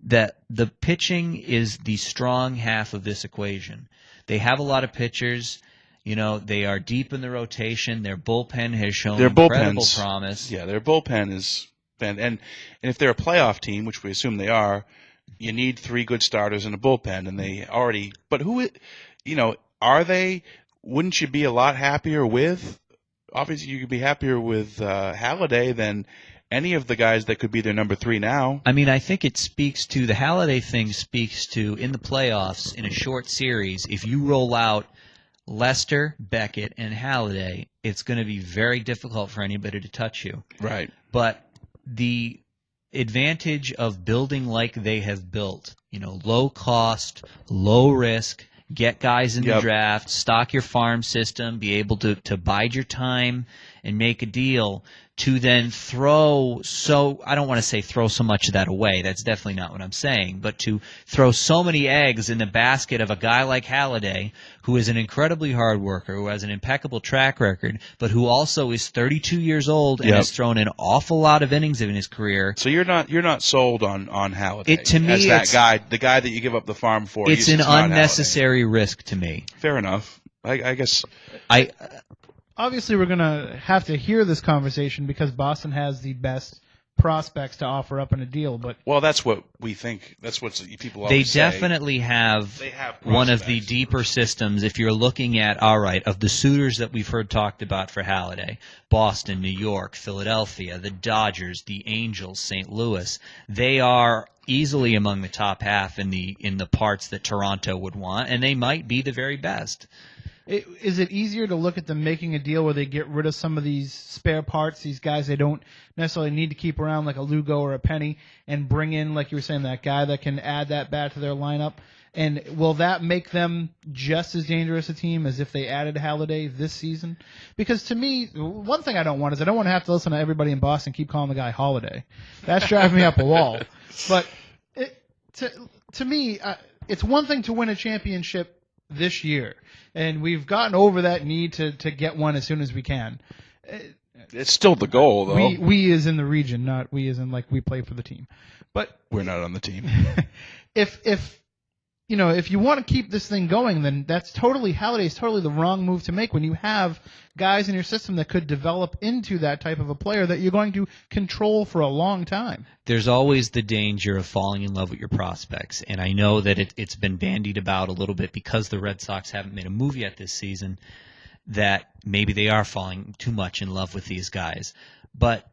that the pitching is the strong half of this equation. They have a lot of pitchers. They are deep in the rotation. Their bullpen has shown incredible promise. Yeah, their bullpen is and if they're a playoff team, which we assume they are, you need 3 good starters in a bullpen, and they already. But are they? Wouldn't you be a lot happier with? Obviously, you could be happier with Halladay than any of the guys that could be their number 3 now. I mean, I think it speaks to the Halladay thing. Speaks to in the playoffs in a short series. If you roll out Lester, Beckett, and Halladay, it's going to be very difficult for anybody to touch you. Right. But the advantage of building like they have built, low cost, low risk, get guys in the draft, stock your farm system, be able to bide your time and make a deal, to then I don't want to say throw so much of that away. That's definitely not what I'm saying. But to throw so many eggs in the basket of a guy like Halladay, who is an incredibly hard worker, who has an impeccable track record, but who also is 32 years old and has thrown an awful lot of innings in his career. So you're not sold on Halladay to me, as that guy, the guy that you give up the farm for. It's an unnecessary risk to me. Fair enough. I guess. Obviously, we're going to have to hear this conversation because Boston has the best prospects to offer up in a deal. But that's what we think. That's what people always say. They definitely have one of the deeper systems. If you're looking at, of the suitors that we've heard talked about for Halladay, Boston, New York, Philadelphia, the Dodgers, the Angels, St. Louis, they are easily among the top half in the parts that Toronto would want, and they might be the very best. Is it easier to look at them making a deal where they get rid of some of these spare parts, these guys they don't necessarily need to keep around like a Lugo or a Penny, and bring in, like you were saying, that guy that can add that bat to their lineup? And will that make them just as dangerous a team as if they added Halladay this season? Because to me, one thing I don't want to have to listen to everybody in Boston keep calling the guy Halladay. That's driving me up a wall. But to me, it's one thing to win a championship this year, and we've gotten over that need to get one as soon as we can. It's still the goal, though. We as in the region, not we as in like we play for the team. But we're not on the team. If you want to keep this thing going, then Halladay's totally the wrong move to make when you have guys in your system that could develop into that type of a player that you're going to control for a long time. There's always the danger of falling in love with your prospects, and I know that it's been bandied about a little bit because the Red Sox haven't made a move yet this season, that maybe they are falling too much in love with these guys. But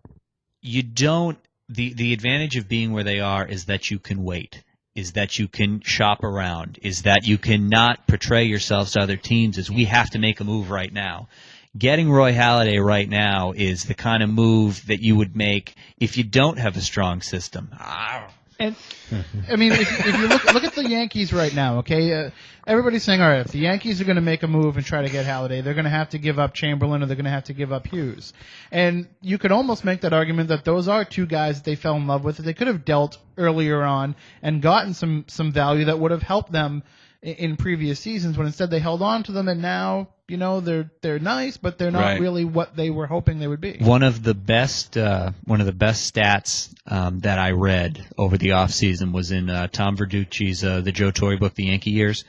you don't. The advantage of being where they are is that you can wait, is that you can shop around, is that you cannot portray yourselves to other teams as we have to make a move right now. Getting Roy Halladay right now is the kind of move that you would make if you don't have a strong system. And I mean, if you look at the Yankees right now, okay, everybody's saying, all right, if the Yankees are going to make a move and try to get Halladay, they're going to have to give up Chamberlain or they're going to have to give up Hughes. And you could almost make that argument that those are two guys that they fell in love with that they could have dealt earlier on and gotten some value that would have helped them in previous seasons, when instead they held on to them, and now they're nice, but they're not really what they were hoping they would be. One of the best stats that I read over the offseason was in Tom Verducci's the Joe Torre book, The Yankee Years.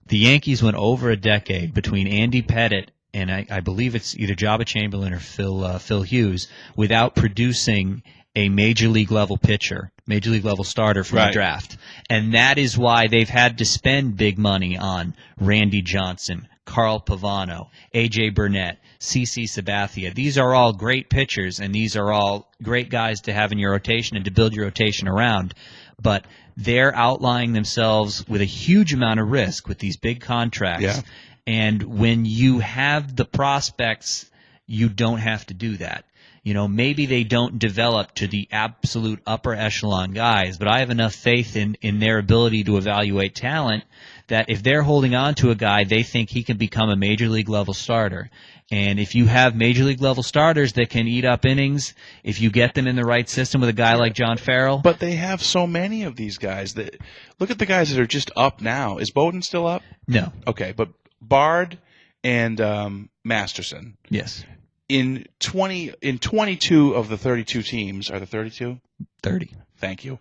The Yankees went over a decade between Andy Pettitte and I believe it's either Jabba Chamberlain or Phil Hughes without producing a major league level pitcher, major league level starter from the draft. And that is why they've had to spend big money on Randy Johnson, Carl Pavano, A.J. Burnett, CC Sabathia. These are all great pitchers, and these are all great guys to have in your rotation and to build your rotation around. But they're outlying themselves with a huge amount of risk with these big contracts. Yeah. And when you have the prospects, you don't have to do that. Maybe they don't develop to the absolute upper echelon guys, but I have enough faith in their ability to evaluate talent that if they're holding on to a guy, they think he can become a major league level starter. And if you have major league level starters that can eat up innings, if you get them in the right system with a guy like John Farrell. But they have so many of these guys look at the guys that are just up now. Is Bowden still up? No. Okay, but Bard and Masterson. Yes. In 22 of the 32 teams, are there 32? 30. Thank you.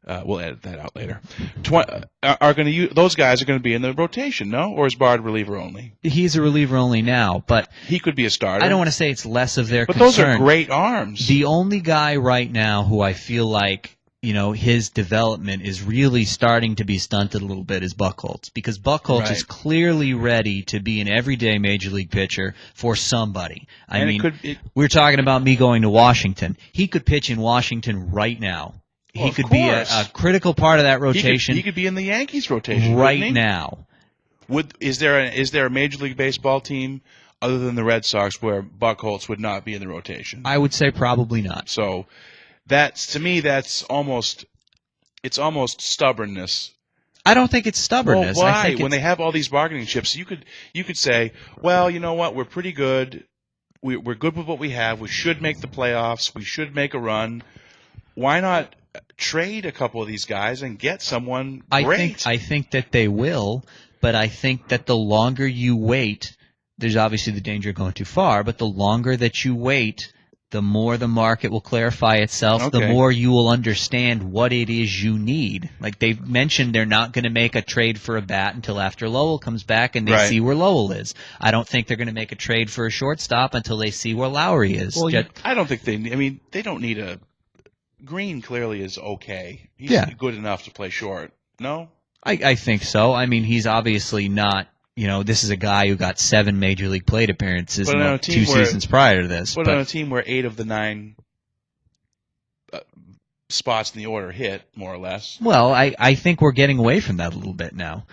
We'll edit that out later. Are going to those guys are going to be in the rotation, no? Or is Bard reliever only? He's a reliever only now, but he could be a starter. I don't want to say it's less of their but concern. Those are great arms. The only guy right now who I feel like, his development is really starting to be stunted a little bit is Buchholz, because Buchholz is clearly ready to be an everyday major league pitcher for somebody. We were talking about me going to Washington. He could pitch in Washington right now. He could be a critical part of that rotation. He could be in the Yankees rotation right now. Is there a Major League Baseball team other than the Red Sox where Buchholz would not be in the rotation? I would say probably not. So to me that's almost stubbornness. I don't think it's stubbornness. Well, why? I think when they have all these bargaining chips, you could say, well, you know what, we're pretty good. We're good with what we have. We should make the playoffs. We should make a run. Why not trade a couple of these guys and get someone great? I think that they will, but I think that the longer you wait, there's obviously the danger of going too far, but the longer that you wait, the more the market will clarify itself, the more you will understand what it is you need. Like they've mentioned, they're not going to make a trade for a bat until after Lowell comes back and they see where Lowell is. I don't think they're going to make a trade for a shortstop until they see where Lowry is. Well, I don't think they don't need a – Green clearly is okay. He's good enough to play short. No? I think so. I mean, he's obviously not – this is a guy who got 7 Major League Plate appearances in 2 seasons prior to this. But on a team where 8 of the 9 spots in the order hit, more or less. Well, I think we're getting away from that a little bit now.